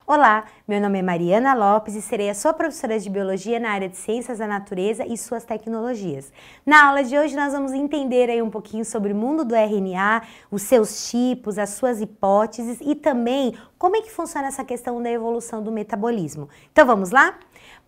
Olá, meu nome é Mariana Lopes e serei a sua professora de Biologia na área de Ciências da Natureza e suas tecnologias. Na aula de hoje nós vamos entender aí um pouquinho sobre o mundo do RNA, os seus tipos, as suas hipóteses e também como é que funciona essa questão da evolução do metabolismo. Então vamos lá?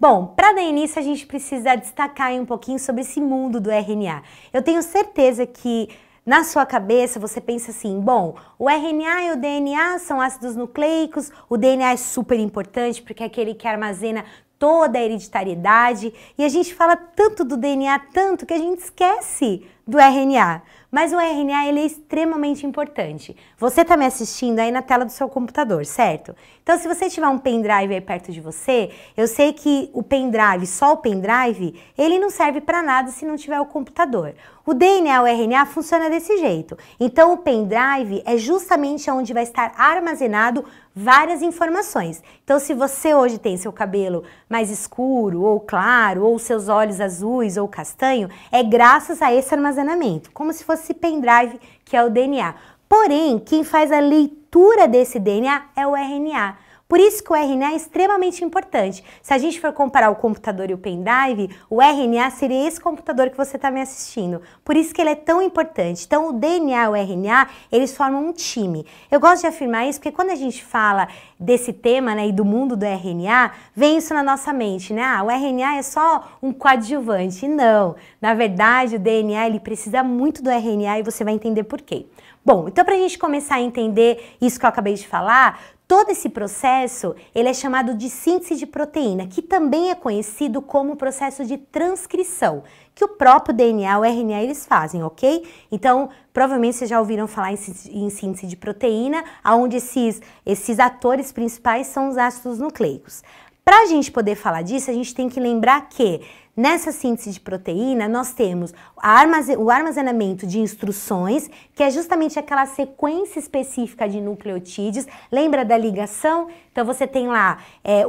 Bom, para dar início a gente precisa destacar aí um pouquinho sobre esse mundo do RNA. Eu tenho certeza que na sua cabeça você pensa assim, bom, o RNA e o DNA são ácidos nucleicos, o DNA é super importante porque é aquele que armazena toda a hereditariedade e a gente fala tanto do DNA, tanto que a gente esquece do RNA. Mas o RNA ele é extremamente importante. Você está me assistindo aí na tela do seu computador, certo? Então se você tiver um pendrive aí perto de você, eu sei que o pendrive, só o pendrive, ele não serve para nada se não tiver o computador. O DNA, o RNA funciona desse jeito. Então o pendrive é justamente onde vai estar armazenado várias informações. Então se você hoje tem seu cabelo mais escuro ou claro, ou seus olhos azuis ou castanho, é graças a esse armazenamento, como se fosse pendrive, que é o DNA. Porém, quem faz a leitura desse DNA é o RNA. Por isso que o RNA é extremamente importante. Se a gente for comparar o computador e o pendrive, o RNA seria esse computador que você está me assistindo. Por isso que ele é tão importante. Então, o DNA e o RNA, eles formam um time. Eu gosto de afirmar isso porque quando a gente fala desse tema, né, e do mundo do RNA, vem isso na nossa mente, né? Ah, o RNA é só um coadjuvante. Não. Na verdade, o DNA, ele precisa muito do RNA e você vai entender por quê. Bom, então para a gente começar a entender isso que eu acabei de falar, todo esse processo, ele é chamado de síntese de proteína, que também é conhecido como processo de transcrição, que o próprio DNA, o RNA, eles fazem, ok? Então, provavelmente vocês já ouviram falar em síntese de proteína, onde esses atores principais são os ácidos nucleicos. Para a gente poder falar disso, a gente tem que lembrar que nessa síntese de proteína, nós temos o armazenamento de instruções, que é justamente aquela sequência específica de nucleotídeos. Lembra da ligação? Então, você tem lá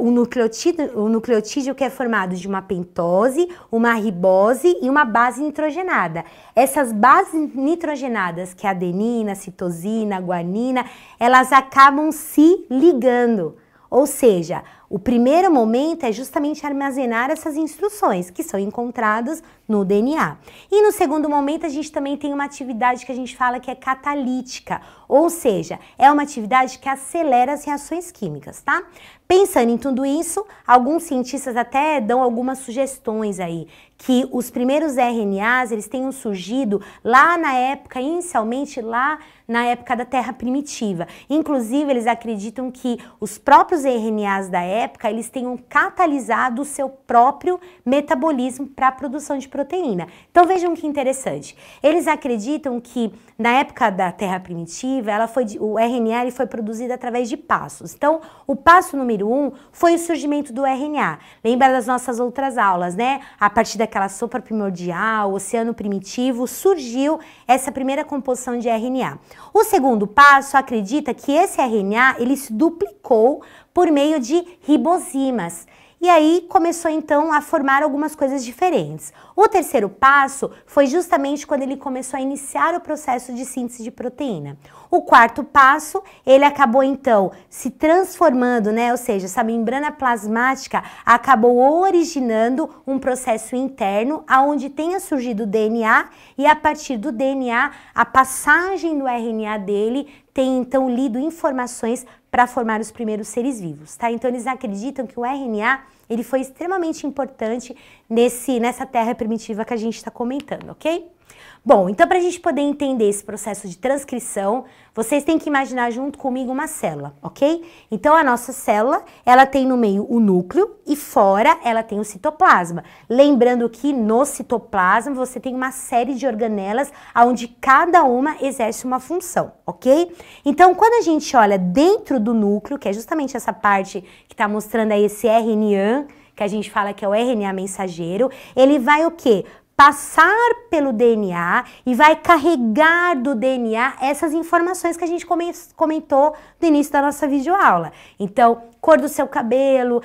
o nucleotídeo que é formado de uma pentose, uma ribose e uma base nitrogenada. Essas bases nitrogenadas, que é a adenina, a citosina, a guanina, elas acabam se ligando. Ou seja, o primeiro momento é justamente armazenar essas instruções que são encontradas no DNA. E no segundo momento a gente também tem uma atividade que a gente fala que é catalítica, ou seja, é uma atividade que acelera as reações químicas, tá? Pensando em tudo isso, alguns cientistas até dão algumas sugestões aí, que os primeiros RNAs, eles tenham surgido lá na época, inicialmente lá na época da Terra primitiva. Inclusive, eles acreditam que os próprios RNAs da época, eles tenham catalisado o seu próprio metabolismo para a produção de proteína. Então, vejam que interessante. Eles acreditam que na época da Terra primitiva, o RNA ele foi produzido através de passos. Então, o passo número 1 foi o surgimento do RNA. Lembra das nossas outras aulas, né? A partir daquela sopa primordial, oceano primitivo, surgiu essa primeira composição de RNA. O segundo passo acredita que esse RNA ele se duplicou por meio de ribosimas. E aí começou então a formar algumas coisas diferentes. O terceiro passo foi justamente quando ele começou a iniciar o processo de síntese de proteína. O quarto passo, ele acabou então se transformando, né? Ou seja, essa membrana plasmática acabou originando um processo interno onde tenha surgido o DNA e a partir do DNA, a passagem do RNA dele tem então lido informações para formar os primeiros seres vivos, tá? Então eles acreditam que o RNA ele foi extremamente importante nessa terra primitiva que a gente está comentando, ok? Bom, então para a gente poder entender esse processo de transcrição, vocês têm que imaginar junto comigo uma célula, ok? Então a nossa célula, ela tem no meio o núcleo e fora ela tem o citoplasma. Lembrando que no citoplasma você tem uma série de organelas onde cada uma exerce uma função, ok? Então quando a gente olha dentro do núcleo, que é justamente essa parte que está mostrando aí esse RNA, que a gente fala que é o RNA mensageiro, ele vai o quê? Passar pelo DNA e vai carregar do DNA essas informações que a gente comentou no início da nossa videoaula. Então, cor do seu cabelo,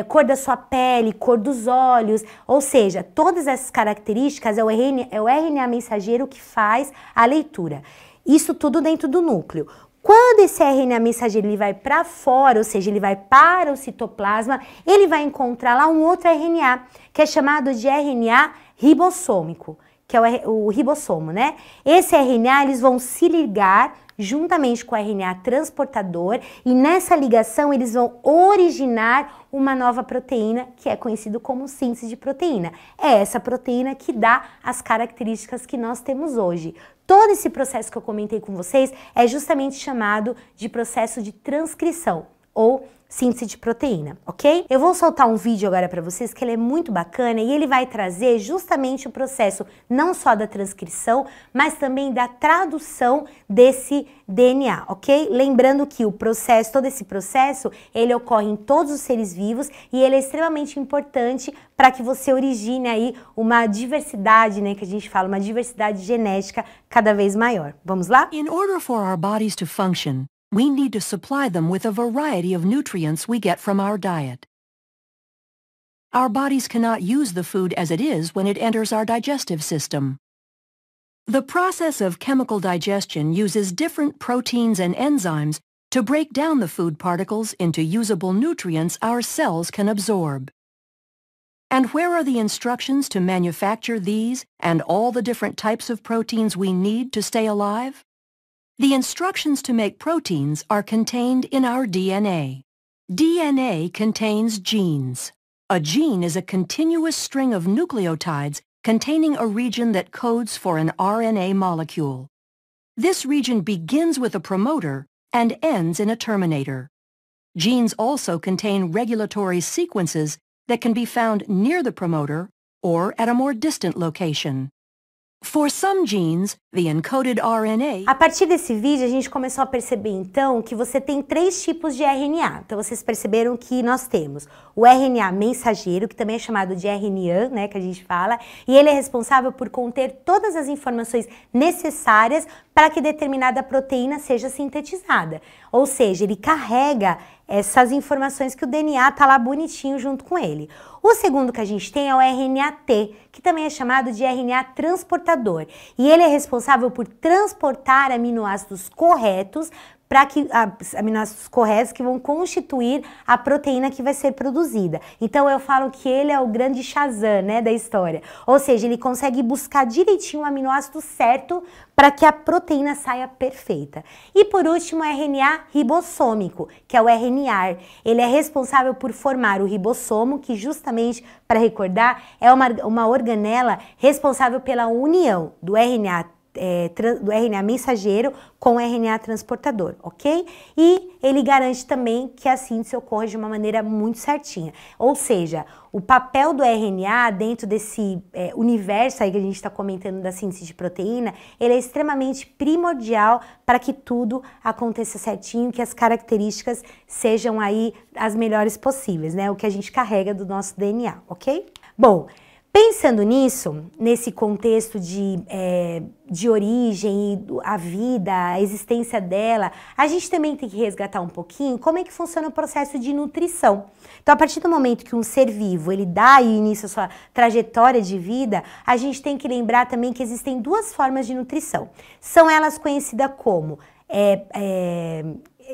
cor da sua pele, cor dos olhos, ou seja, todas essas características é o RNA mensageiro que faz a leitura. Isso tudo dentro do núcleo. Quando esse RNA mensageiro ele vai para fora, ou seja, ele vai para o citoplasma, ele vai encontrar lá um outro RNA, que é chamado de RNA ribossômico, que é o ribossomo, né? Esse RNA, eles vão se ligar juntamente com o RNA transportador e nessa ligação eles vão originar uma nova proteína que é conhecido como síntese de proteína. É essa proteína que dá as características que nós temos hoje. Todo esse processo que eu comentei com vocês é justamente chamado de processo de transcrição ou síntese de proteína, ok? Eu vou soltar um vídeo agora para vocês que ele é muito bacana e ele vai trazer justamente o processo não só da transcrição, mas também da tradução desse DNA, ok? Lembrando que o processo, todo esse processo, ele ocorre em todos os seres vivos e ele é extremamente importante para que você origine aí uma diversidade, né, que a gente fala, uma diversidade genética cada vez maior. Vamos lá? In order for our bodies to function, we need to supply them with a variety of nutrients we get from our diet. Our bodies cannot use the food as it is when it enters our digestive system. The process of chemical digestion uses different proteins and enzymes to break down the food particles into usable nutrients our cells can absorb. And where are the instructions to manufacture these and all the different types of proteins we need to stay alive? The instructions to make proteins are contained in our DNA. DNA contains genes. A gene is a continuous string of nucleotides containing a region that codes for an RNA molecule. This region begins with a promoter and ends in a terminator. Genes also contain regulatory sequences that can be found near the promoter or at a more distant location. For some genes, the encoded RNA... A partir desse vídeo, a gente começou a perceber, então, que você tem 3 tipos de RNA. Então, vocês perceberam que nós temos o RNA mensageiro, que também é chamado de RNA, né, que a gente fala, e ele é responsável por conter todas as informações necessárias para que determinada proteína seja sintetizada. Ou seja, ele carrega essas informações que o DNA tá lá bonitinho junto com ele. O segundo que a gente tem é o RNA-T, que também é chamado de RNA transportador. E ele é responsável por transportar aminoácidos corretos para que aminoácidos corretos que vão constituir a proteína que vai ser produzida. Então eu falo que ele é o grande Shazam, né, da história. Ou seja, ele consegue buscar direitinho o aminoácido certo para que a proteína saia perfeita. E por último, o RNA ribossômico, que é o RNAR. Ele é responsável por formar o ribossomo, que justamente, para recordar, é uma organela responsável pela união do RNA mensageiro com o RNA transportador, ok? E ele garante também que a síntese ocorra de uma maneira muito certinha. Ou seja, o papel do RNA dentro desse universo aí que a gente está comentando da síntese de proteína, ele é extremamente primordial para que tudo aconteça certinho, que as características sejam aí as melhores possíveis, né? O que a gente carrega do nosso DNA, ok? Bom, pensando nisso, nesse contexto de origem, a vida, a existência dela, a gente também tem que resgatar um pouquinho como é que funciona o processo de nutrição. Então, a partir do momento que um ser vivo, ele dá início à sua trajetória de vida, a gente tem que lembrar também que existem 2 formas de nutrição. São elas conhecidas como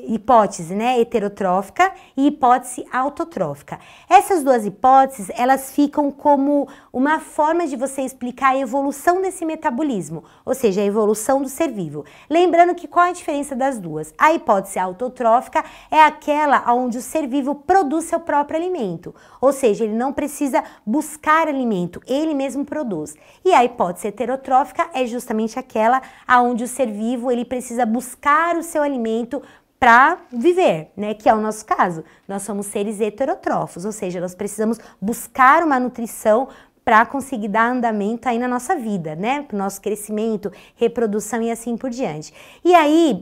hipótese, né, heterotrófica e hipótese autotrófica. Essas 2 hipóteses, elas ficam como uma forma de você explicar a evolução desse metabolismo, ou seja, a evolução do ser vivo. Lembrando que qual é a diferença das 2? A hipótese autotrófica é aquela onde o ser vivo produz seu próprio alimento, ou seja, ele não precisa buscar alimento, ele mesmo produz. E a hipótese heterotrófica é justamente aquela onde o ser vivo ele precisa buscar o seu alimento para viver, né, que é o nosso caso. Nós somos seres heterotrófos, ou seja, nós precisamos buscar uma nutrição para conseguir dar andamento aí na nossa vida, né, para o nosso crescimento, reprodução e assim por diante. E aí,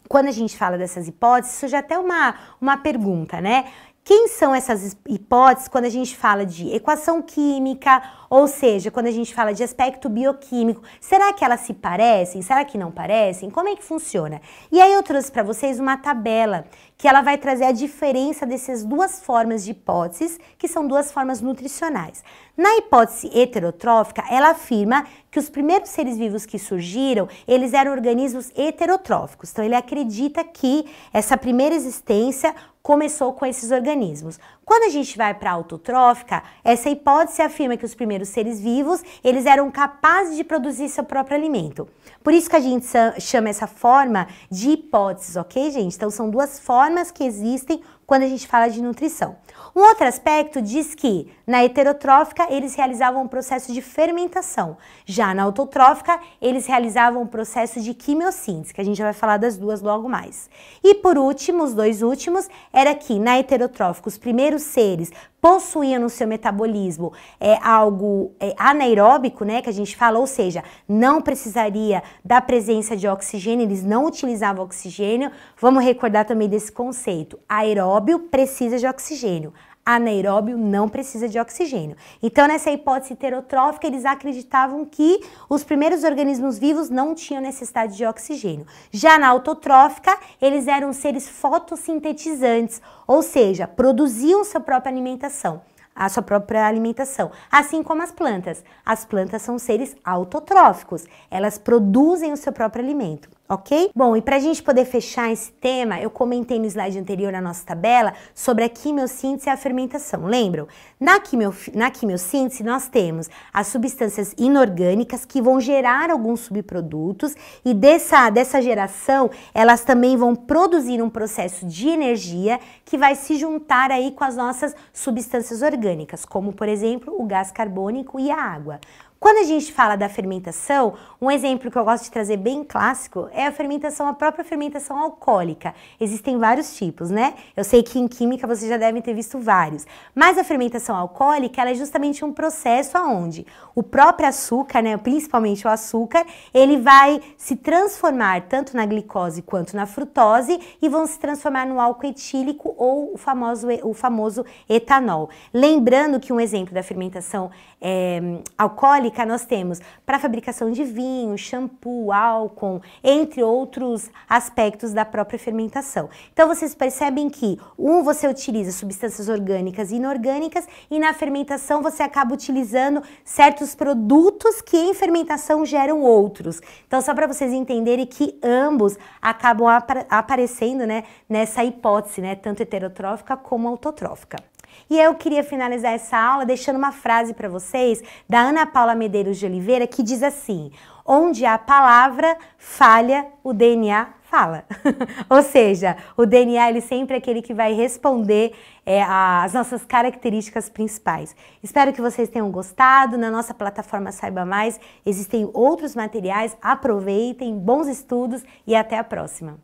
quando a gente fala dessas hipóteses, isso já é até uma pergunta, né? Quem são essas hipóteses quando a gente fala de equação química, ou seja, quando a gente fala de aspecto bioquímico? Será que elas se parecem? Será que não parecem? Como é que funciona? E aí eu trouxe para vocês uma tabela que ela vai trazer a diferença dessas duas formas de hipóteses, que são duas formas nutricionais. Na hipótese heterotrófica, ela afirma que os primeiros seres vivos que surgiram, eles eram organismos heterotróficos. Então, ele acredita que essa primeira existência começou com esses organismos. Quando a gente vai para a autotrófica, essa hipótese afirma que os primeiros seres vivos, eles eram capazes de produzir seu próprio alimento. Por isso que a gente chama essa forma de hipóteses, ok, gente? Então, são duas formas que existem quando a gente fala de nutrição. Um outro aspecto diz que na heterotrófica eles realizavam um processo de fermentação. Já na autotrófica eles realizavam um processo de quimiossíntese, que a gente já vai falar das duas logo mais. E por último, os dois últimos, era que na heterotrófica os primeiros seres possuíam no seu metabolismo algo anaeróbico, né, que a gente fala, ou seja, não precisaria da presença de oxigênio, eles não utilizavam oxigênio. Vamos recordar também desse conceito. Aeróbio precisa de oxigênio. Anaeróbio não precisa de oxigênio. Então, nessa hipótese heterotrófica, eles acreditavam que os primeiros organismos vivos não tinham necessidade de oxigênio. Já na autotrófica, eles eram seres fotossintetizantes, ou seja, produziam sua própria alimentação. Assim como as plantas. As plantas são seres autotróficos, elas produzem o seu próprio alimento, ok? Bom, e para a gente poder fechar esse tema, eu comentei no slide anterior na nossa tabela sobre a quimiossíntese e a fermentação, lembram? Na quimiossíntese nós temos as substâncias inorgânicas que vão gerar alguns subprodutos e dessa geração elas também vão produzir um processo de energia que vai se juntar aí com as nossas substâncias orgânicas, como por exemplo o gás carbônico e a água. Quando a gente fala da fermentação, um exemplo que eu gosto de trazer bem clássico é a própria fermentação alcoólica. Existem vários tipos, né? Eu sei que em química vocês já devem ter visto vários. Mas a fermentação alcoólica, ela é justamente um processo onde o próprio açúcar, né, principalmente o açúcar, ele vai se transformar tanto na glicose quanto na frutose e vão se transformar no álcool etílico ou o famoso etanol. Lembrando que um exemplo da fermentação alcoólica nós temos para a fabricação de vinho, shampoo, álcool, entre outros aspectos da própria fermentação. Então vocês percebem que você utiliza substâncias orgânicas e inorgânicas e na fermentação você acaba utilizando certos produtos que em fermentação geram outros. Então só para vocês entenderem que ambos acabam aparecendo, né, nessa hipótese, né, tanto heterotrófica como autotrófica. E eu queria finalizar essa aula deixando uma frase para vocês da Ana Paula Medeiros de Oliveira que diz assim: onde a palavra falha, o DNA fala. Ou seja, o DNA ele sempre é aquele que vai responder às nossas características principais. Espero que vocês tenham gostado. Na nossa plataforma Saiba Mais existem outros materiais. Aproveitem, bons estudos e até a próxima.